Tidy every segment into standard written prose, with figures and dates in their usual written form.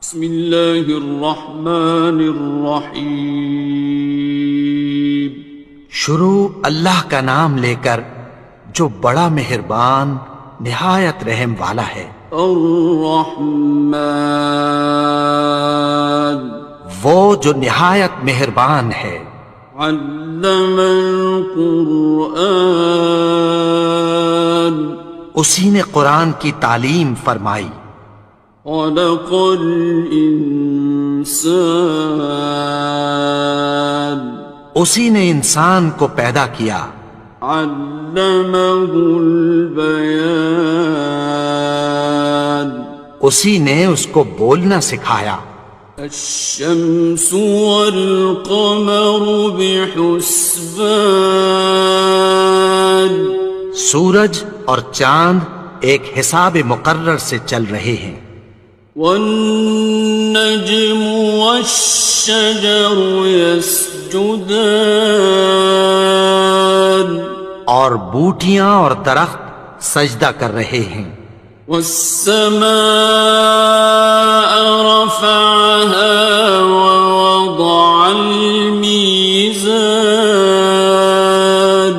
بسم اللہ الرحمن الرحیم۔ شروع اللہ کا نام لے کر جو بڑا مہربان نہایت رحم والا ہے۔ الرحمن، وہ جو نہایت مہربان ہے۔ علم القرآن، اسی نے قرآن کی تعلیم فرمائی۔ خلق الانسان، اسی نے انسان کو پیدا کیا۔ علمہ البیان، اسی نے اس کو بولنا سکھایا۔ الشمس والقمر بحسبان، سورج اور چاند ایک حساب مقرر سے چل رہے ہیں۔ والنجم والشجر يسجدان، اور بوٹیاں اور درخت سجدہ کر رہے ہیں۔ والسماء رفعها ووضع الميزان،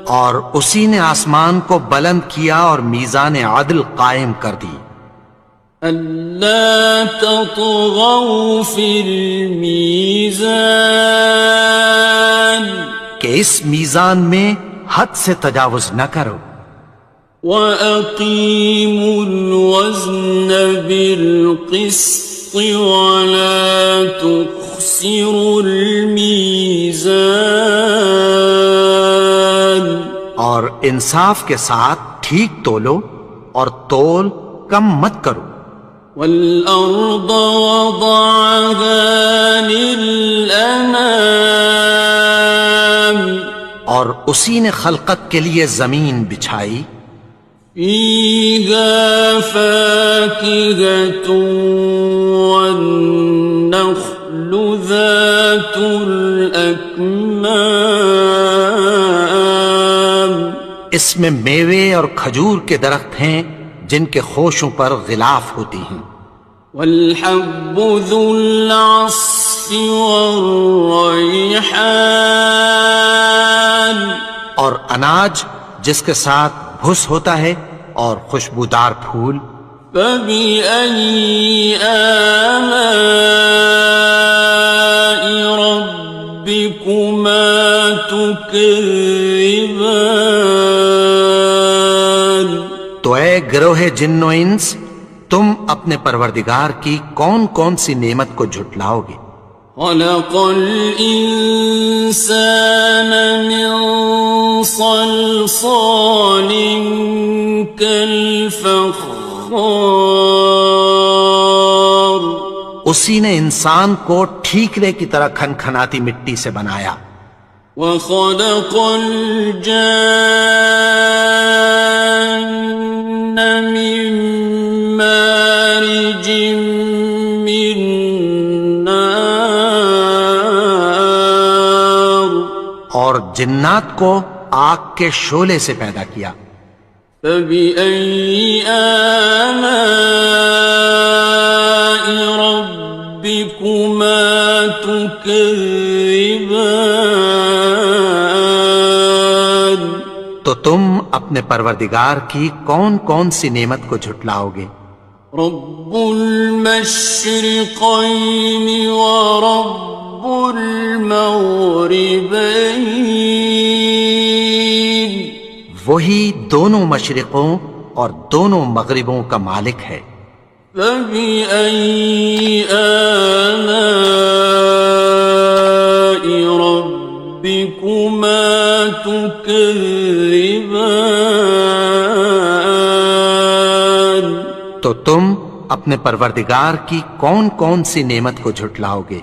اور اسی نے آسمان کو بلند کیا اور میزان عدل قائم کر دی۔ ألا تطغوا في الميزان، کہ اس میزان میں حد سے تجاوز نہ کرو۔ وَأَقِيمُوا الْوَزْنَ بِالْقِسْطِ وَلَا تُخْسِرُوا الْمِيزَانَ، اور انصاف کے ساتھ ٹھیک تولو اور تول کم مت کرو۔ وَالْأَرْضَ وَضَعَهَا لِلْأَنَامِ، اور اسی نے خلقت کے لیے زمین بچھائی۔ فِيهَا فَاكِهَةٌ وَالنَّخْلُ ذَاتُ الْأَكْمَامِ، اس میں میوے اور کھجور کے درخت ہیں جن کے خوشوں پر غلاف ہوتی ہیں۔ وَالْحَبُّ ذُو الْعَصْفِ وَالرَّيْحَانِ، اور اناج جس کے ساتھ بھس ہوتا ہے اور خوشبودار پھول۔ فَبِأَيِّ آلَاءِ رَبِّكُمَا تُكَذِّبَانِ، تو اے گروہ جن و انس، تم اپنے پروردگار کی کون کون سی نعمت کو جھٹلاؤ گے؟ خَلَقَ الْإِنسَانَ مِنْ صَلْصَالٍ كَالْفَخَّارِ، اسی نے انسان کو ٹھیکرے کی طرح کھنکھناتی مٹی سے بنایا۔ وَخَلَقَ الْجَانَّ مِن مَّارِجٍ مِّن نَّارٍ، اور جنات کو آگ کے شعلے سے پیدا کیا۔ فَبِأَيِّ آلَاءِ رَبِّكُمَا تُكَذِّبَانِ، تو تم اپنے پروردگار کی کون کون سی نعمت کو جھٹلاؤ گے؟ رب المشرقین ورب المغربین، وہی دونوں مشرقوں اور دونوں مغربوں کا مالک ہے۔ فَبِأَيِّ آلَاءِ رَبِّكُمَا تُكَذِّبَانِ، تو تم اپنے پروردگار کی کون کون سی نعمت کو جھٹلاؤ گے؟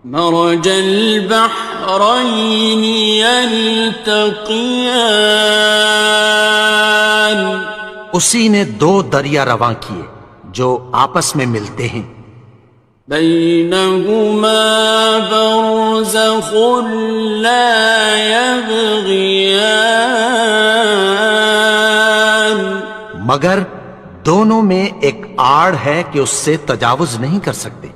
مرج البحرین یلتقیان، اسی نے دو دریا رواں کیے جو آپس میں ملتے ہیں۔ بینہما برزخ لا یبغیان، مگر دونوں میں ایک آڑ ہے کہ اس سے تجاوز نہیں کر سکتے.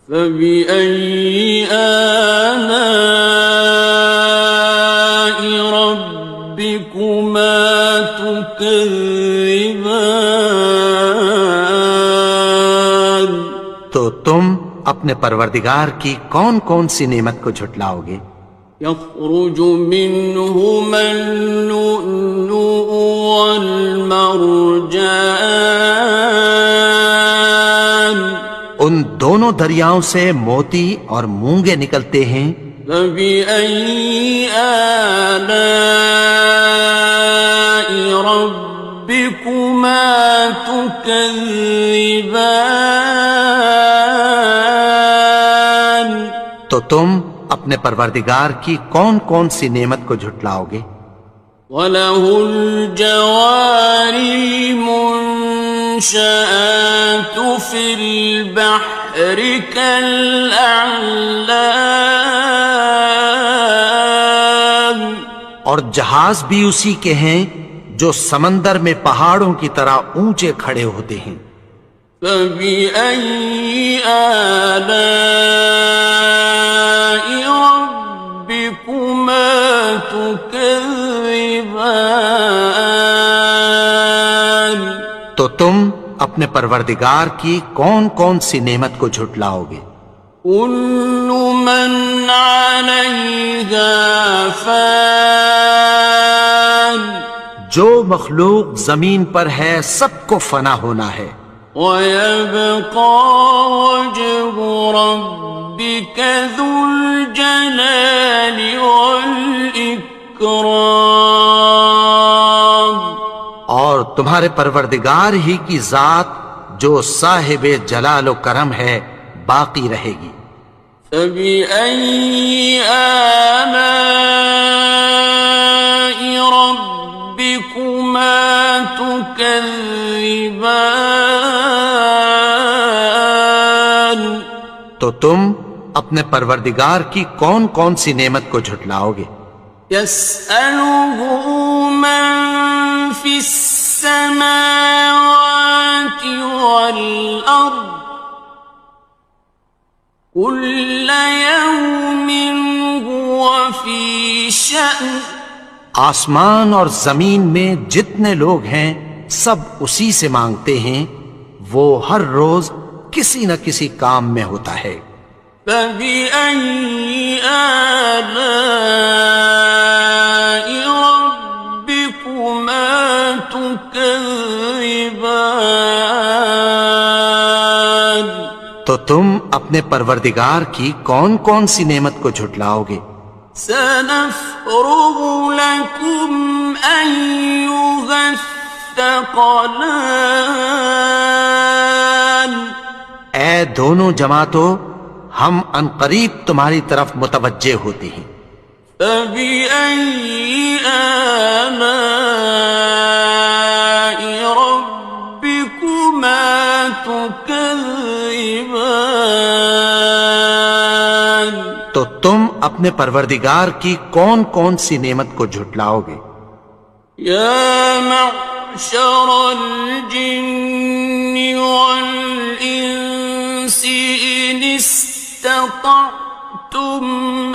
فبأي آلاء ربكما تكذبان. تو تم اپنے پروردگار کی کون کون سی نعمت کو جھٹلاؤ گے؟ يخرج منهما اللؤلؤ والمرجان. ان دونوں دریاؤں سے موتی اور مونگے نکلتے ہیں. فبأي آلاء ربكما تكذبان. تو تم اپنے پروردگار کی کون کون سی نعمت کو جھٹلاؤ گے؟ وَلَهُ الْجَوَارِ الْمُنشَآتُ فِي الْبَحْرِ كَالْأَعْلَامِ. اور جہاز بھی اسی کے ہیں جو سمندر میں پہاڑوں کی طرح اونچے کھڑے ہوتے ہیں. فَبِأَيِّ آلَاءِ رَبِّكُمَا تُكَذِّبَانِ. تو تم اپنے پروردگار کی کون کون سی نعمت کو جھٹلاؤ گے؟ كُلُّ مَنْ عَلَيْهَا فَانٍ. جو مخلوق زمین پر ہے سب کو فنا ہونا ہے. وَيَبْقَى وَجْهُ رَبِّكَ ذُو الْجَلَالِ وَالْإِكْرَامِ. اور تمہارے پروردگار ہی کی ذات جو صاحب جلال و کرم ہے باقی رہے گی. فَبِأَيِّ آلَاءِ رَبِّكُمَا تُكَذِّبَانِ. تو تم اپنے پروردگار کی کون کون سی نعمت کو جھٹلاؤ گے؟ يَسْأَلُهُ مَن فِي السَّمَاوَاتِ وَالْأَرْضِ كُلَّ يَوْمٍ هُوَ فِي شَأْنٍ. آسمان اور زمین میں جتنے لوگ ہیں سب اسی سے مانگتے ہیں، وہ ہر روز کسی نہ کسی کام میں ہوتا ہے. فَبِأَيِّ آلَاءِ رَبِّكُمَا تُكَذِّبَانِ. تو تم اپنے پروردگار کی کون کون سی نعمت کو جھٹلاؤ گے؟ سَنَفْرُغُ لَكُمْ أَيُّهَ الثَّقَلَانِ. اے دونوں جماعتوں، ہم عنقریب تمہاری طرف متوجہ ہوتے ہیں. فَبِأَيِّ آلَاءِ رَبِّكُمَا تُكَذِّبَانِ. تو تم اپنے پروردگار کی کون کون سی نعمت کو جھٹلاؤ گے؟ يَا مَعْشَرَ الْجِنِّ وَالْإِنسِ إِنِ اسْتَطَعْتُمْ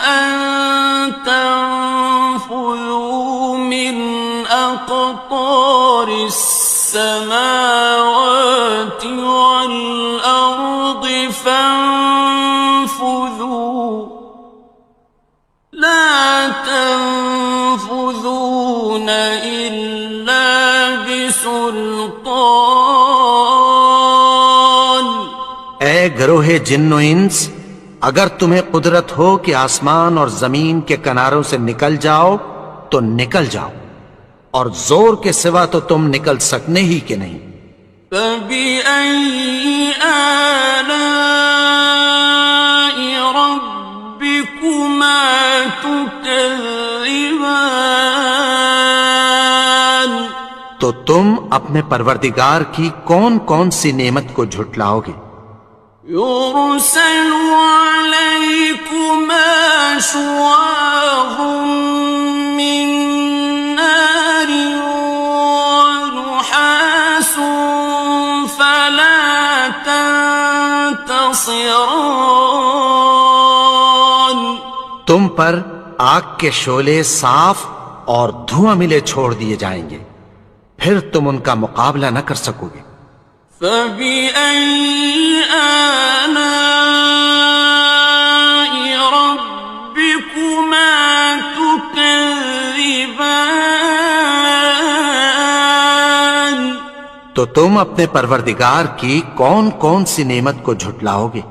أَن تَنفُذُوا مِنْ أَقْطَارِ السَّمَاوَاتِ وَالْأَرْضِ فَانفُذُوا لَا تَنفُذُونَ إِلَّا بِسُلْطَانٍ. اے گروہ جن و انس، اگر تمہیں قدرت ہو کہ آسمان اور زمین کے کناروں سے نکل جاؤ تو نکل جاؤ، اور زور کے سوا تو تم نکل سکنے ہی کہ نہیں. فَبِأَيِّ آلَاءِ رَبِّكُمَا تُكَذِّبَانِ. تو تم اپنے پروردگار کی کون کون سی نعمت کو جھٹلاؤ گے؟ يُرْسَلُ عَلَيْكُمَا شُوَاظٌ مِّن نَّارٍ وَنُحَاسٌ خاصران. تم پر آگ کے شعلے صاف اور دھواں ملے چھوڑ دیے جائیں گے، پھر تم ان کا مقابلہ نہ کر سکو گے۔ فبأي آلاء ربكما تكذبان. تو تم اپنے پروردگار کی کون کون سی نعمت کو جھٹلاؤ گے؟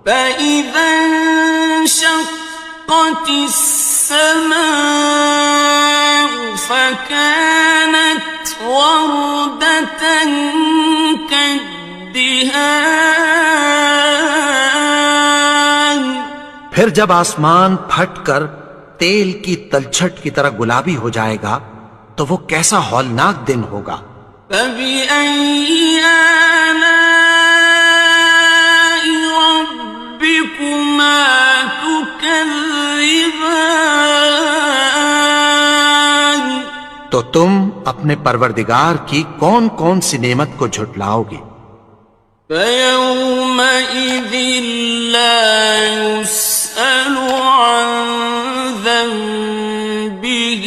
فإذا انشقت السماء فكانت وردة كالدهان. پھر جب آسمان پھٹ کر تیل کی تلچھٹ کی طرح گلابی ہو جائے گا تو وہ کیسا ہولناک دن ہوگا۔ فبأي آلاء ربكما تكذبان. تو تم اپنے پروردگار کی کون کون سی نعمت کو جھٹلاؤ گے؟ فيومئذ لا يسأل عن ذنبه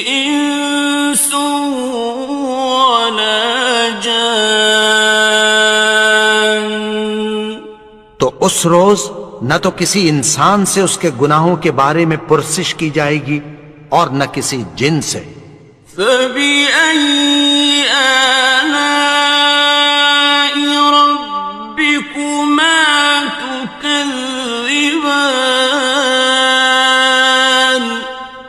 إنس ولا جان. تو اس روز نہ تو کسی انسان سے اس کے گناہوں کے بارے میں پرسش کی جائے گی اور نہ کسی جن سے۔ فبأي آلاء ربكما تكذبان.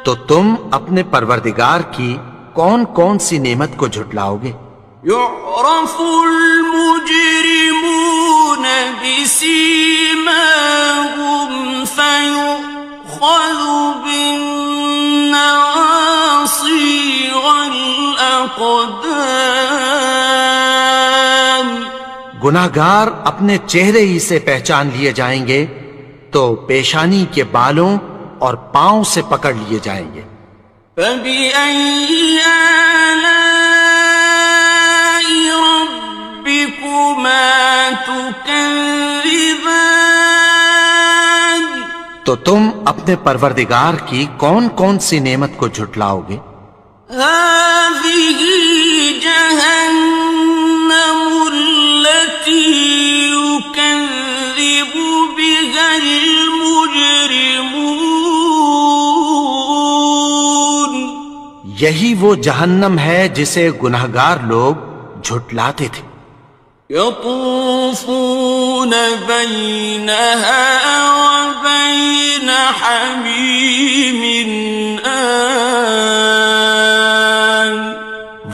تو تم اپنے پروردگار کی کون کون سی نعمت کو جھٹلاؤ گے؟ يعرف المجرمون بسيماهم فيؤخذ بالنواصي والأقدام. گناہگار اپنے چہرے ہی سے پہچان لیے جائیں گے تو پیشانی کے بالوں اور پاؤں سے پکڑ لیے جائیں گے۔ فبأي آلاء ربكما تكذبان. تو تم اپنے پروردگار کی کون کون سی نعمت کو جھٹلاؤ گے؟ هذه جهنم التي يكذب بها المجرمون. یہی وہ جہنم ہے جسے گناہگار لوگ جھٹلاتے تھے۔ يطوفون بينها وبين حميم آن.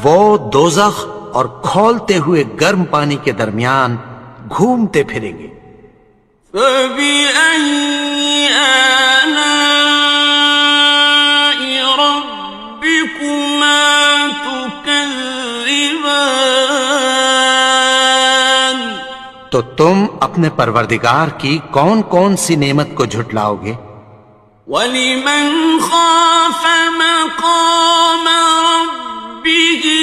وہ دوزخ اور کھولتے ہوئے گرم پانی کے درمیان گھومتے پھریں گے۔ فبأي آلاء ربكما تكذبان. تو تم اپنے پروردگار کی کون کون سی نعمت کو جھٹلاؤ گے؟ وَلِمَنْ خَافَ مَقَامَ رَبِّهِ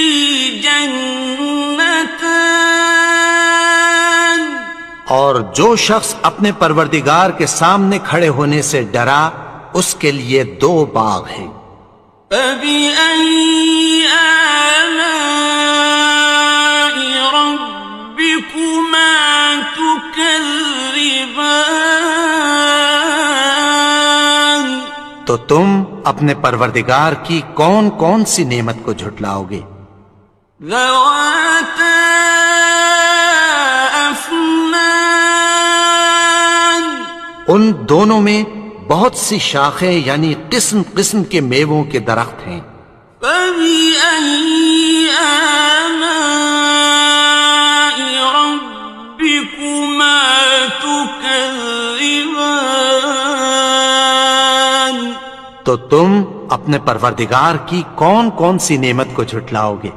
جَنَّتَانِ. اور جو شخص اپنے پروردگار کے سامنے کھڑے ہونے سے ڈرا اس کے لیے دو باغ ہیں۔ فَبِأَيِّ آلَاءِ رَبِّكُمَا تُكَذِّبَانِ. تو تم اپنے پروردگار کی کون کون سی نعمت کو جھٹلاؤ گے؟ ذَوَاتَا أَفْنَانٍ. ان دونوں میں بہت سی شاخیں یعنی قسم قسم کے میووں کے درخت ہیں۔ فَبِأَيِّ آلَاءِ رَبِّكُمَا تُكَذِّبَانِ. تو تم اپنے پروردگار کی کون کون سی نعمت کو جھٹلاؤ گے؟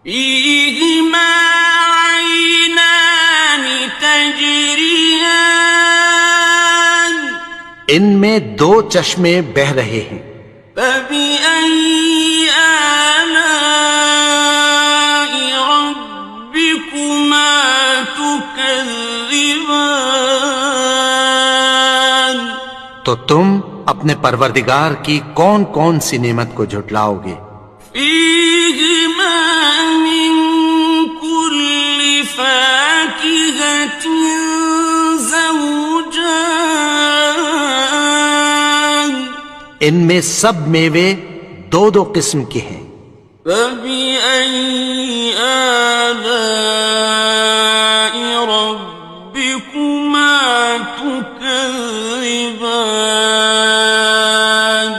فِيهِمَا عَيْنَانِ تَجْرِيَانِ. ان میں دو چشمے بہہ رہے ہیں۔ فَبِأَيِّ آلَاءِ رَبِّكُمَا تُكَذِّبَانِ. تكذبان تو تم اپنے پروردگار کی کون کون سی نعمت کو جھٹلاؤ گے؟ فيهما من كل فاكهة زوجان ان میں سب میوے دو دو قسم کے ہیں۔ فبأي آلاء ربكما تكذبان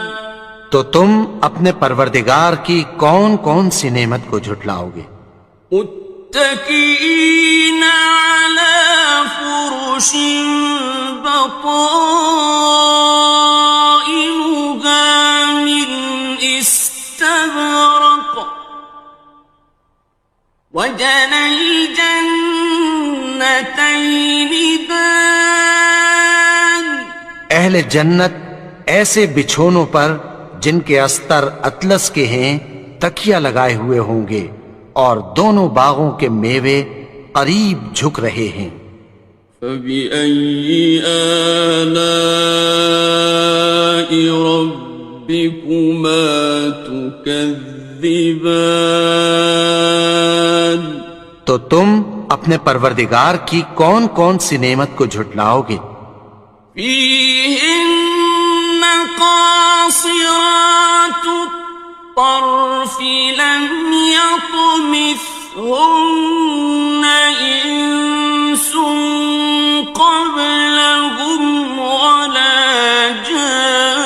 تو تم اپنے پروردگار کی کون کون سی نعمت کو جھٹلاؤ گے؟ متكئين على فرش بطائنها من استبرق وجنى الجنتين دان اہل جنت ایسے بچھونوں پر جن کے استر اطلس کے ہیں تکیہ لگائے ہوئے ہوں گے، اور دونوں باغوں کے میوے قریب جھک رہے ہیں۔ فبأي آلاء ربكما تكذبان تو تم اپنے پروردگار کی کون کون سی نعمت کو جھٹلاؤ گے؟ فيهن قاصرات الطرف لم يطمثهن إنس قبلهم ولا جان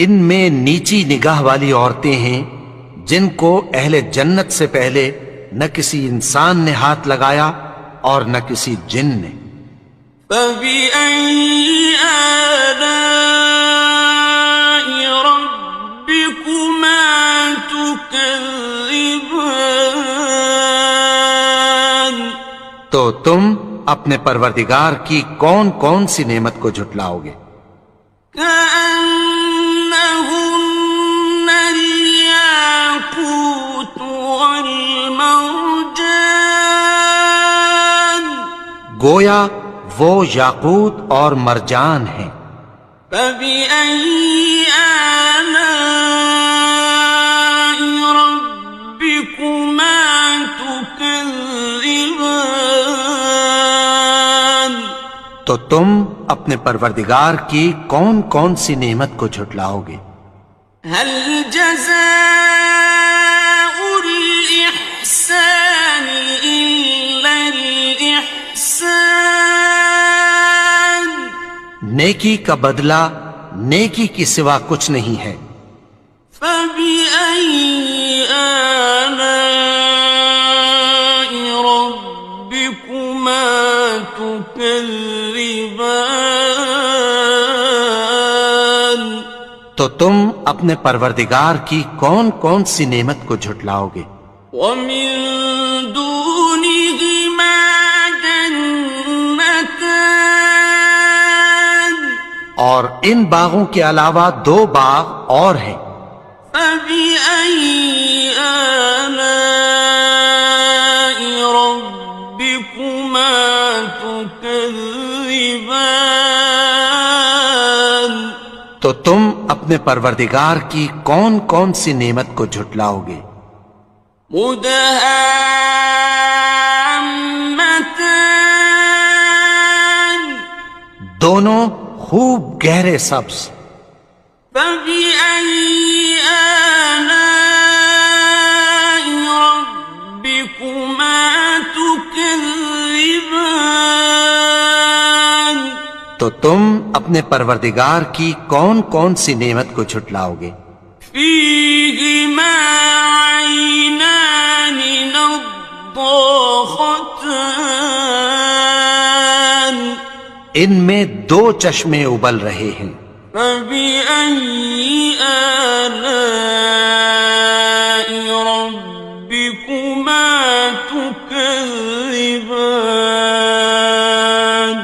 ان میں نیچی نگاہ والی عورتیں ہیں جن کو اہل جنت سے پہلے نہ کسی انسان نے ہاتھ لگایا اور نہ کسی جن نے۔ فبأي آلاء ربكما تكذبان تو تم اپنے پروردگار کی کون کون سی نعمت کو جھٹلاؤ گے؟ كأنهن الياقوت والمرجان گویا وہ یاقوت اور مرجان ہیں۔ فبأي آلاء ربكما تكذبان تو تم اپنے پروردگار کی کون کون سی نعمت کو جھٹلاؤ گے؟ هل جزاء الإحسان إلا الإحسان نیکی کا بدلہ نیکی کی سوا کچھ نہیں ہے۔ فبأي آلاء ربكما تكذبان تو تم اپنے پروردگار کی کون کون سی نعمت کو جھٹلاؤ گے؟ ومن دونهما جنتان اور ان باغوں کے علاوہ دو باغ اور ہیں۔ فبأي آلاء ربكما تكذبان تو تم اپنے پروردگار کی کون کون سی نعمت کو جھٹلاؤ گے؟ مدهامتان دونوں خوب گہرے سبز۔ فبأي آلاء ربكما تكذبان تو تم اپنے پروردگار کی کون کون سی نعمت کو جھٹلاؤ گے؟ فيهما عينان نضاختان ان میں دو چشمے ابل رہے ہیں۔ فبأي آلاء ربكما تكذبان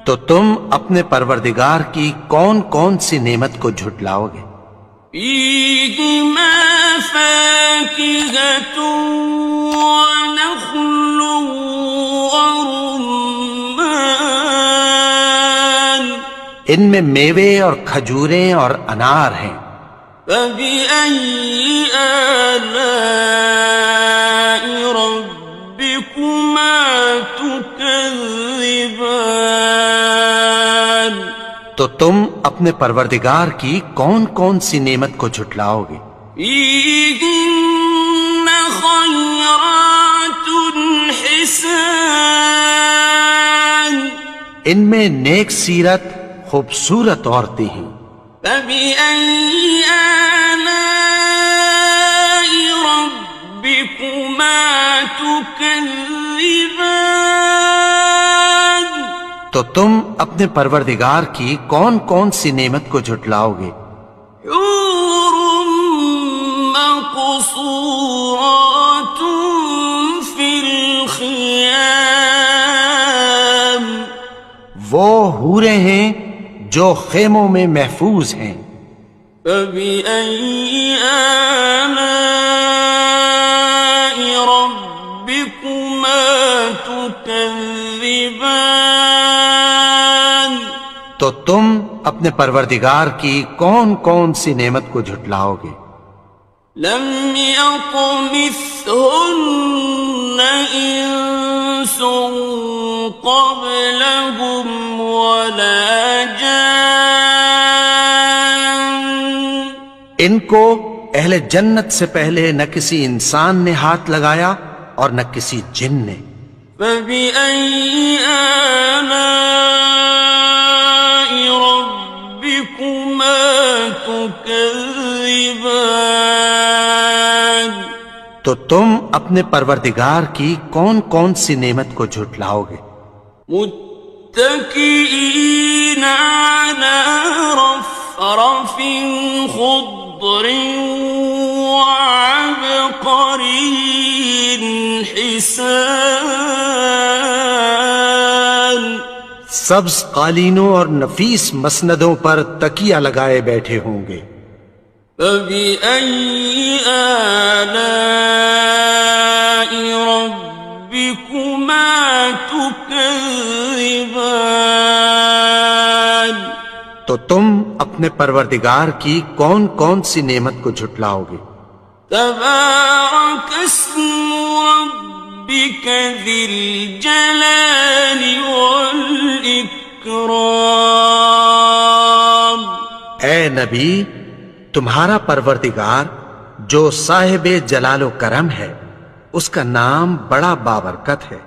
تو تم اپنے پروردگار کی کون کون سی نعمت کو جھٹلاؤ گے؟ فيهما فاكهة ونخل ورمان ان میں میوے اور کھجوریں اور انار ہیں. فبأي آلاء ربكما تكذبان تو تم اپنے پروردگار کی کون کون سی نعمت کو جھٹلاؤ گے؟ فيهن خيرات حسان ان میں نیک سیرت خوبصورت عورتیں ہیں. فبأي آلاء ربكما تكذبان تو تم اپنے پروردگار کی کون کون سی نعمت کو جھٹلاؤ گے؟ حور مقصورات في الخيام وہ حوریں ہیں جو خیموں میں محفوظ ہیں. فبأي آلاء ربكما تكذبان تو تم اپنے پروردگار کی کون کون سی نعمت کو جھٹلاؤ گے؟ لم يطمثهن إنس قبلهم ولا جان ان کو اہل جنت سے پہلے نہ کسی انسان نے ہاتھ لگایا اور نہ کسی جن نے. فبأي آلاء ربكما تكذبان تو تم اپنے پروردگار کی کون کون سی نعمت کو جھٹلاؤ گے؟ متكئين على رفرف خضر وعبقري حسان سبز قالینوں اور نفیس مسندوں پر تکیہ لگائے بیٹھے ہوں گے. فبأي آلاء ربكما تكذبان تو تم اپنے پروردگار کی کون کون سی نعمت کو جھٹلاؤ گے؟ تبارك اسم ربك ذي الجلال والإكرام اے نبی، تمہارا پروردگار جو صاحب جلال و کرم ہے، اس کا نام بڑا بابرکت ہے.